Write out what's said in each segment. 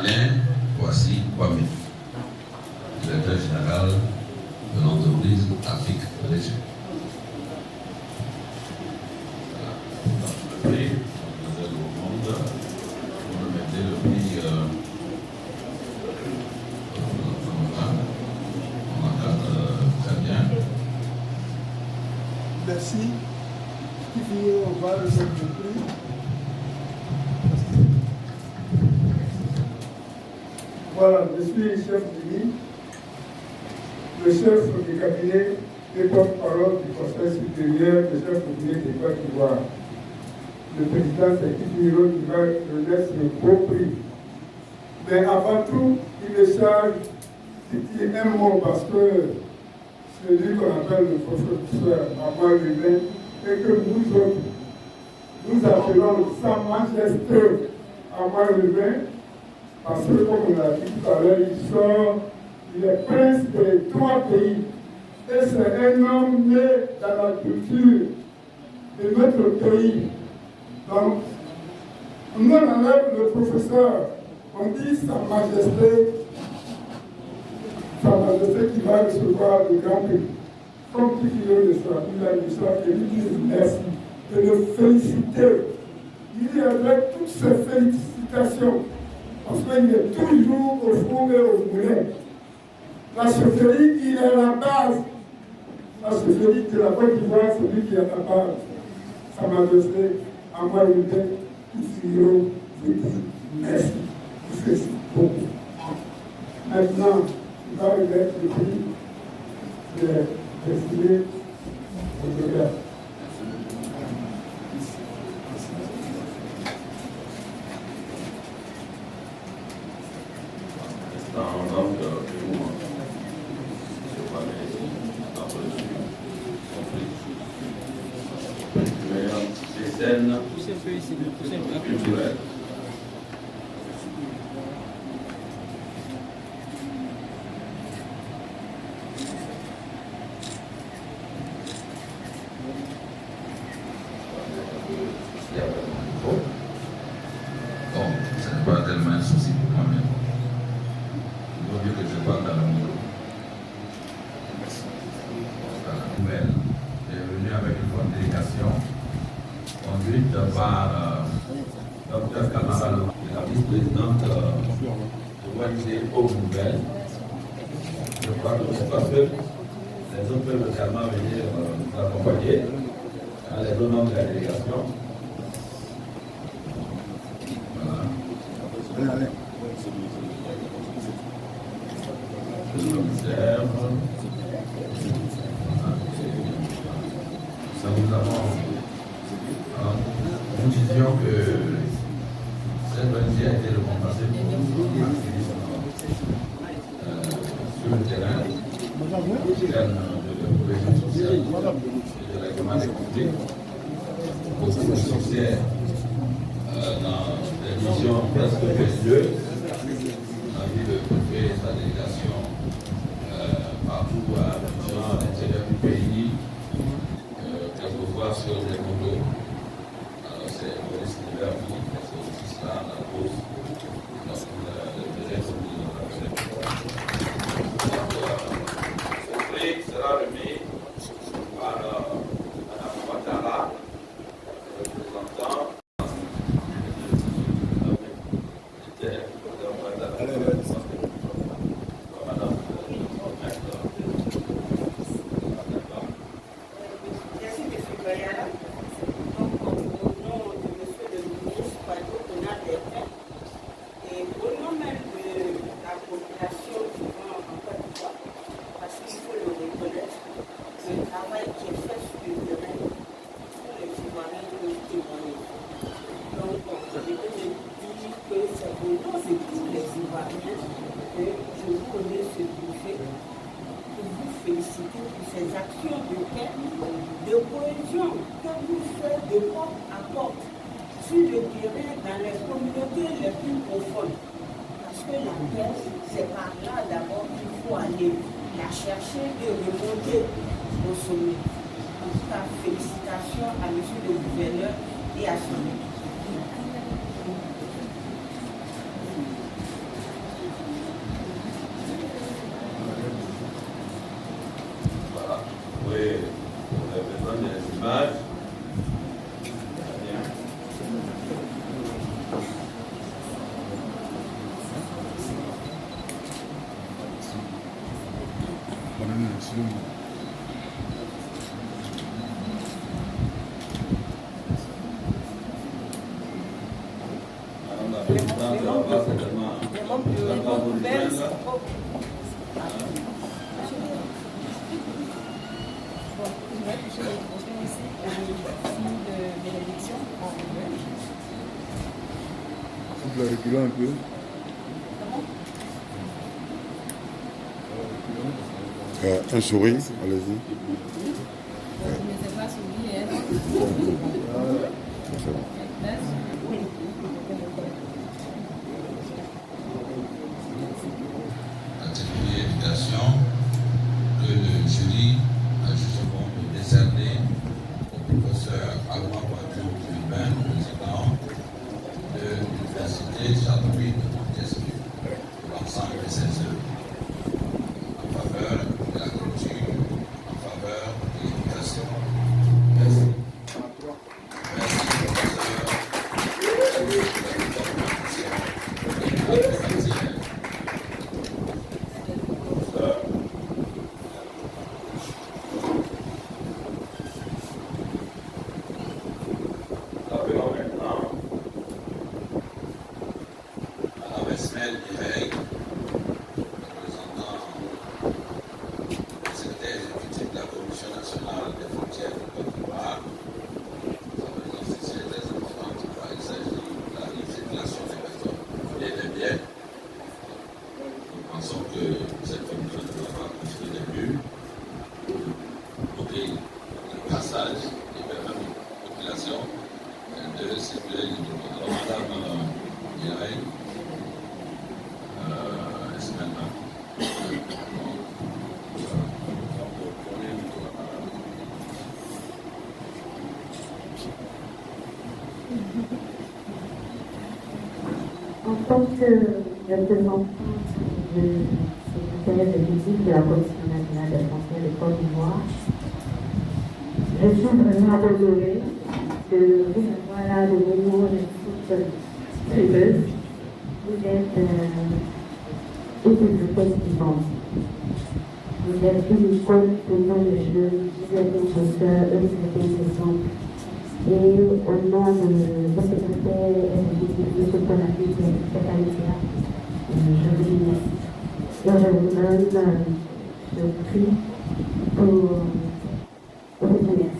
Alain, voici Kwame, directeur général de l'entreprise Afrique Région. Voilà. Le prix, on remettait le prix on encadre très bien. Merci. On va remettre le prix. Voilà, je suis chef d'Uni, le chef du cabinet et porte-parole du Conseil supérieur, le chef de l'Union des Côte d'Ivoire. Le président Sékou Miro qui va remettre le beau prix. Mais avant tout, il me charge de dire un mot parce que celui qu'on appelle le professeur Amoué Rubin et que nous autres, nous appelons Sa Majesté Amoué Rubin. Parce que, comme on l'a dit tout à l'heure, il est prince de 3 pays. Et c'est un homme né dans la culture de notre pays. Donc, on enlève le professeur, on dit Sa Majesté qui va recevoir le grand prix. Comme tout le soir, il a dit ça, et lui dit merci, de le féliciter. Il dit avec toutes ces félicitations, parce qu'il est toujours au four et au moulin. La chefferie, il est la base. La chefferie de la Côte d'Ivoire, c'est lui qui est la base. Sa Majesté, Amoué Rubin, Isiro, vous dit merci. Vous faites beaucoup. Maintenant, il va remettre le prix destiné aux élèves. Donc, les scènes culturelles. Bon, ce n'est pas tellement un souci pour moi-même. Il vaut mieux que je parle dans le micro. Voilà, nouvelle. J'ai venu avec une bonne délégation conduite par Dr Kamara, la vice-présidente de l'ONG Aux Nouvelles. Je crois que c'est parce que les autres peuvent également venir nous accompagner, les autres membres de la délégation. Voilà. Je l'observe. Nous avons nous disions que cette ONG a été récompensée pour sur le terrain de cohésion sociale et de règlement des conflits. Beaucoup de succès dans des missions presque précieuses. On a vu le préfet et sa délégation partout à l'intérieur du pays, quelquefois sur des motos. Alors c'est Maurice Libert qui c'est aussi cela la cause de l'incendie. Ce prix sera remis par Mme Ouattara, représentant de cohésion que vous faites de porte à porte sur le terrain dans les communautés les plus profondes. Parce que la paix, c'est par là d'abord qu'il faut aller la chercher et remonter au sommet. En tout cas, félicitations à M. le gouverneur et à son équipe. Madame la Présidente, on va certainement vous rejoindre. Le reculer un peu. Un sourire, allez-y. Catégorie éducation, que le jury a jugé bon de décerner au professeur Alma Quadro Urbain, président de l'Université Châteaubriand de Montesquieu, pour l'ensemble de ses œuvres, en faveur de la culture, en faveur de l'éducation. Merci. Merci, professeur. Appelons maintenant Mme Esmel Mireille, représentant le secrétaire exécutif de la Commission nationale des frontières de Côte d'Ivoire. Sa présence ici est très importante car il s'agit de la libre circulation des personnes et des biens. Nous pensons que cette commission doit avoir construit des murs pour bloquer le passage et permettre aux populations de circuler librement. Alors, Madame Mireille, est-ce maintenant En tant que représentante du secrétaire exécutif de la Commission nationale des frontières de Côte d'Ivoire, je suis vraiment honorée de recevoir là le moment de toute priveuse. Vous êtes une présidente. Vous êtes une école faisant le jeu, vous êtes une professeur, une secrétaire présente. Et au nom du secrétaire exécutif de ce qu'on appelle cette qualité, je vous remercie. Et je vous donne le prix pour vous remercier.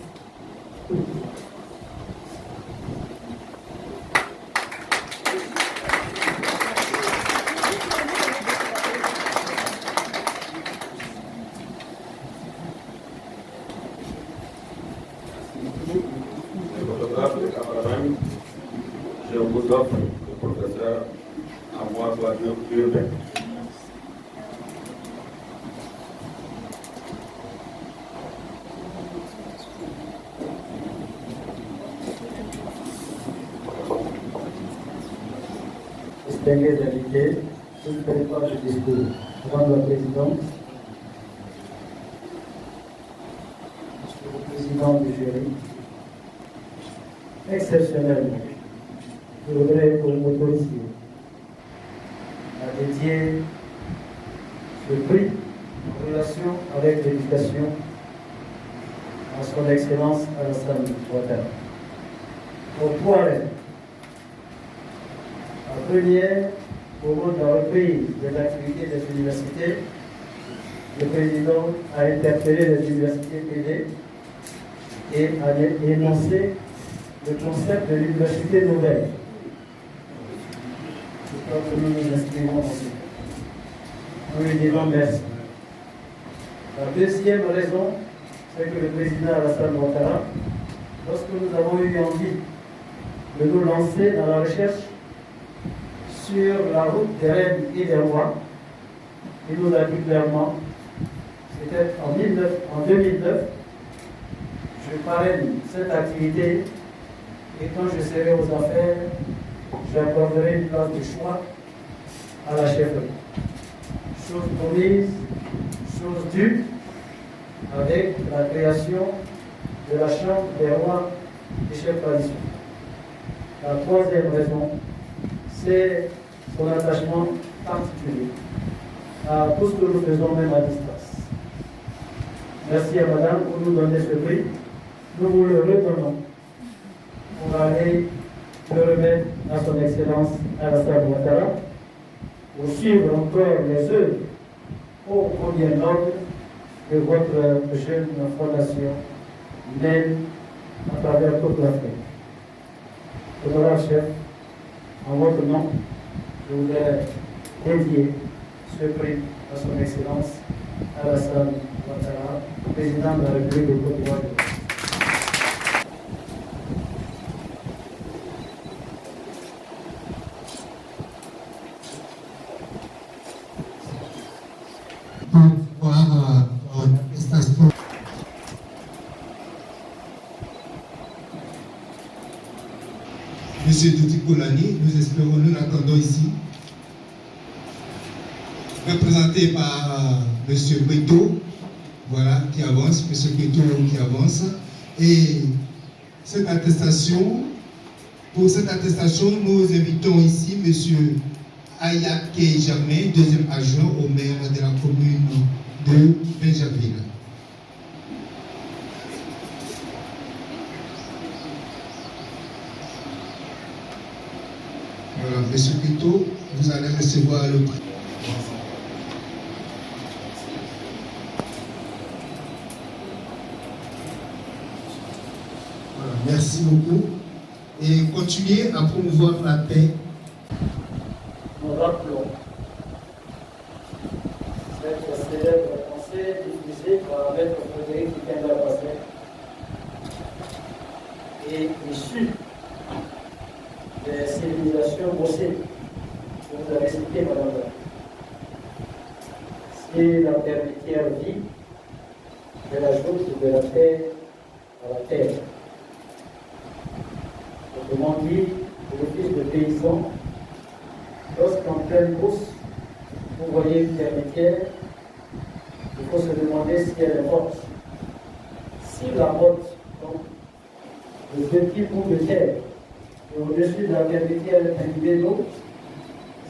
le photographe de Cameroun, je vous offre le professeur Alma Quadro Urbain. Distingués invités, je ne ferai pas de discours. Madame la Présidente, Monsieur le Président du jury, exceptionnellement, je voudrais que vous m'autorisiez à dédier ce prix en relation avec l'éducation à son Excellence Alassane Ouattara. Pour trois raisons. La première, au moment de la reprise des activités des universités, le président a interpellé les universités privées et a énoncé le concept de l'université nouvelle. Je crois que nous nous inscrivons ensuite. Nous lui disons merci. La deuxième raison, c'est que le président Alassane Ouattara, lorsque nous avons eu envie de nous lancer dans la recherche sur la route des reines et des rois, il nous a dit clairement, c'était en 2009, je parraine cette activité et quand je serai aux affaires, j'accorderai une place de choix à la chefferie. Chose promise, chose due, avec la création de la Chambre des rois et chefs traditionnels. La troisième raison, c'est son attachement particulier à tout ce que nous faisons même à distance. Merci à madame pour nous donner ce prix. Nous vous le redonnons. On va aller le remettre à son excellence Alassane Ouattara pour suivre encore les œuvres ô combien nobles de votre jeune fondation mène à travers toute l'Afrique. Honorable chef, en votre nom, je voudrais dédier ce prix à son excellence Alassane Ouattara, président de la République de Côte d'Ivoire. Monsieur Douti Koulani, nous espérons, nous l'attendons ici, représenté par Monsieur Beto, voilà, qui avance, Monsieur Beto qui avance. Et cette attestation, pour cette attestation, nous invitons ici Monsieur Ayake Germain, deuxième adjoint au maire de la commune de Benjaville. Voilà, Monsieur Pito, vous allez recevoir le prix. Voilà, merci beaucoup. Et continuez à promouvoir la paix. Nous rappelons cette célèbre pensée diffusée par Maître Frédéric Ikenda Bassé et issue des civilisations bossées que vous avez citées, madame. C'est la dernière vie de la chose de la terre à la terre. Autrement dit, le fils de paysan, lorsqu'en pleine brousse, vous voyez une termitière, il faut se demander si elle est morte. Si la morte, donc, le petit bout de terre, et au-dessus de la termitière imbibée d'eau,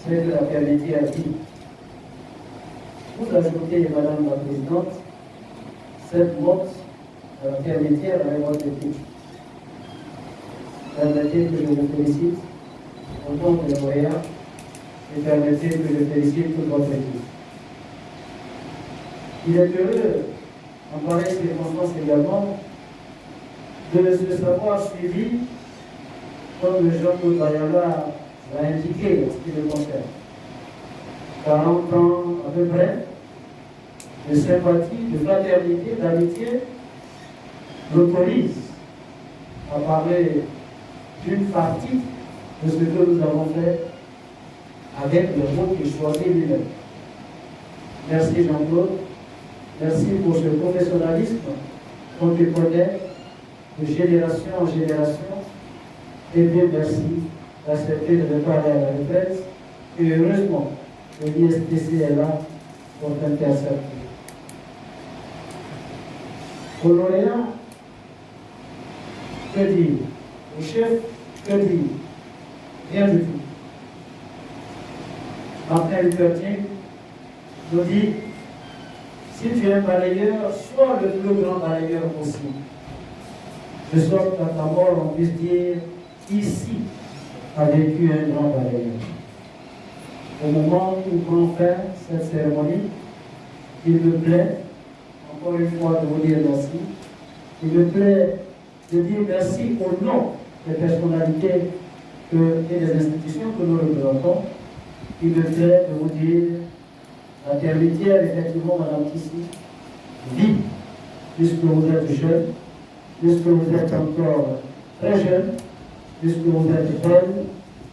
c'est que la termitière vit. Vous ajoutez, madame la présidente, cette morte à la termitière avec votre équipe. Permettez que je vous félicite au nom de l'OEA et permettez que je félicite toute votre équipe. Il est heureux, en pareille circonstance également, de se savoir suivi, comme Jean-Claude Bayala l'a indiqué en ce qui le concerne. 40 ans à peu près de sympathie, de fraternité, d'amitié, l'autorise à parler d'une partie de ce que nous avons fait avec le mot qu'il choisit lui-même. Merci Jean-Claude. Merci pour ce professionnalisme qu'on te connaît de génération en génération. Et bien merci d'accepter de parler à la retraite. Et heureusement, le ISTC est là pour t'intercepter. Au lauréat, que dire? Au chef, que dire? Rien du tout. Martin Luther King nous dit, si tu es un balayeur, sois le plus grand balayeur possible. De sorte qu'à ta mort, on puisse dire, ici a vécu un grand balayeur. Au moment où nous allons faire cette cérémonie, il me plaît, encore une fois, de vous dire merci. Il me plaît de dire merci au nom des personnalités et des institutions que nous représentons. Il me plaît de vous dire la termitière, effectivement, madame Tissi, vit, puisque vous êtes jeune, puisque vous êtes encore très jeune, puisque vous êtes belle,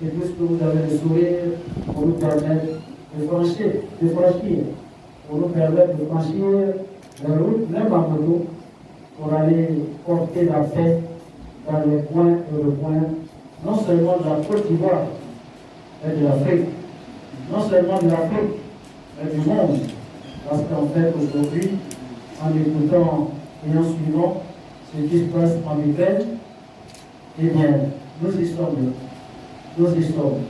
et puisque vous avez le sourire pour nous permettre de franchir, pour nous permettre de franchir la route, même en moto, pour aller porter la paix dans les coins et le coin, non seulement de la Côte d'Ivoire, mais de l'Afrique. Non seulement de l'Afrique, mais du monde. Parce qu'en fait, aujourd'hui, en écoutant et en suivant ce qui se passe en Ukraine, eh bien, nous y sommes. Nous y sommes.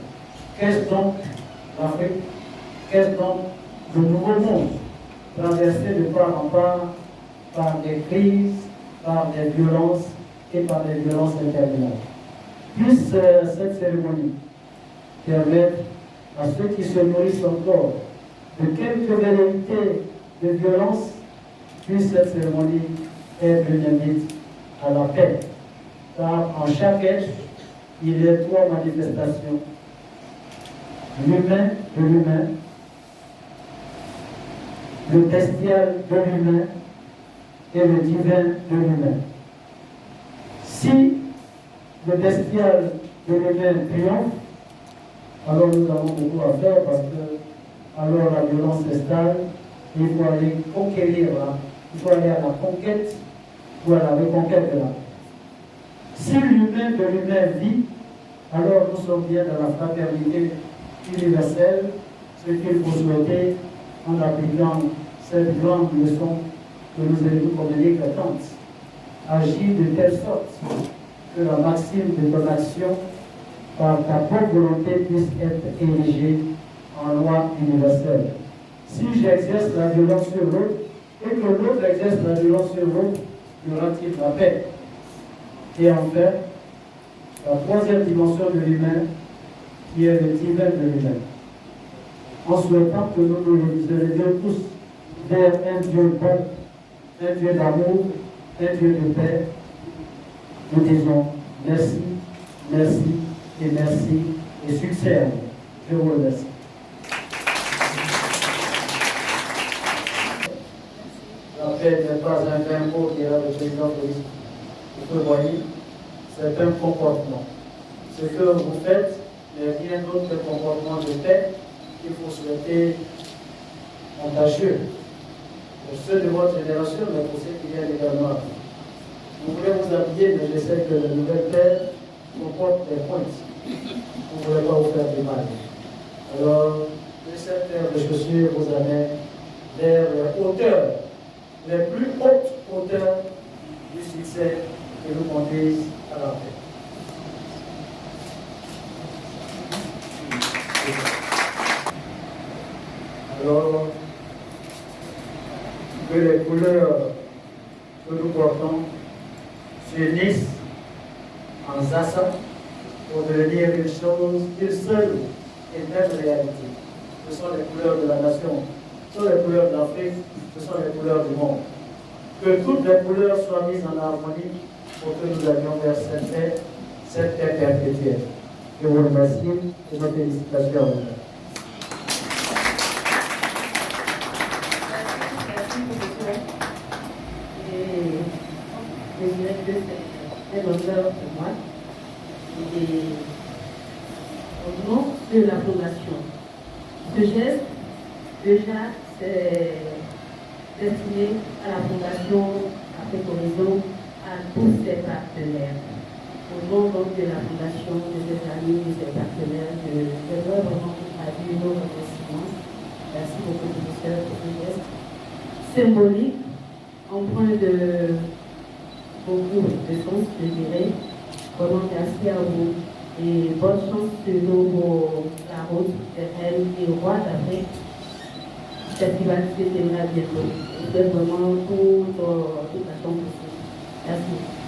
Qu'est-ce donc l'Afrique? Qu'est-ce donc le nouveau monde traversé de part en part par des crises, par des violences et par des violences interminables. Puisse cette cérémonie permettre à ceux qui se nourrissent encore de quelques velléités de violence, puisse cette cérémonie être une invite à la paix. Car en chaque être, il y a trois manifestations: l'humain de l'humain, le bestial de l'humain et le divin de l'humain. Si le bestial de l'humain triomphe, alors nous avons beaucoup à faire, parce que alors la violence s'installe, il faut aller conquérir, il faut aller à la conquête ou à la reconquête de la paix. Si l'humain de l'humain vit, alors nous sommes bien dans la fraternité universelle, ce qu'il faut souhaiter en appliquant cette grande leçon que nous allons communiquer à tant. Agir de telle sorte que la maxime de ton action, par ta propre volonté, puisse être érigée en loi universelle. Si j'exerce la violence sur l'autre et que l'autre exerce la violence sur l'autre, y aura-t-il la paix? Et enfin, la troisième dimension de l'humain, qui est le divin de l'humain. En souhaitant que nous nous élevions tous vers un Dieu bon, un Dieu d'amour, un Dieu de paix, nous disons merci, merci et merci et succès à vous. Je vous remercie. La paix n'est pas un vain mot, dira le président de voyez, c'est un comportement. Ce que vous faites n'est rien d'autre qu'un comportement de paix qu'il faut souhaiter contagieux pour ceux de votre génération, mais pour ceux qui viennent également. Vous voulez vous habiller, mais je sais que la nouvelle paire comporte des pointes. Vous ne voulez pas vous faire du mal. Alors, que cette paire de chaussures vous amène vers les hauteurs, les plus hautes hauteurs du succès et nous conduisent à la paix. Alors, que les couleurs que nous portons s'unissent en Zassa pour devenir une chose, une seule et même réalité. Ce sont les couleurs de la nation, ce sont les couleurs de l'Afrique, ce sont les couleurs du monde. Que toutes les couleurs soient mises en harmonie pour que nous allions vers cette paix perpétuelle. Je vous remercie et mes félicitations à vous. C'est un honneur pour moi. Et au nom de la Fondation, ce geste, déjà, c'est destiné à la Fondation Afrique Horizon, à tous ses partenaires. Au nom donc de la Fondation, de ses amis, de ses partenaires, je voudrais vraiment traduire nos remerciements. Merci beaucoup, professeur, pour ce geste symbolique, empreint de beaucoup de sens, je dirais. Vraiment merci à vous et bonne chance sur la route des reines et rois d'Afrique. Le festival se déroulera bientôt. Je souhaite vraiment toute la chance possible. Merci.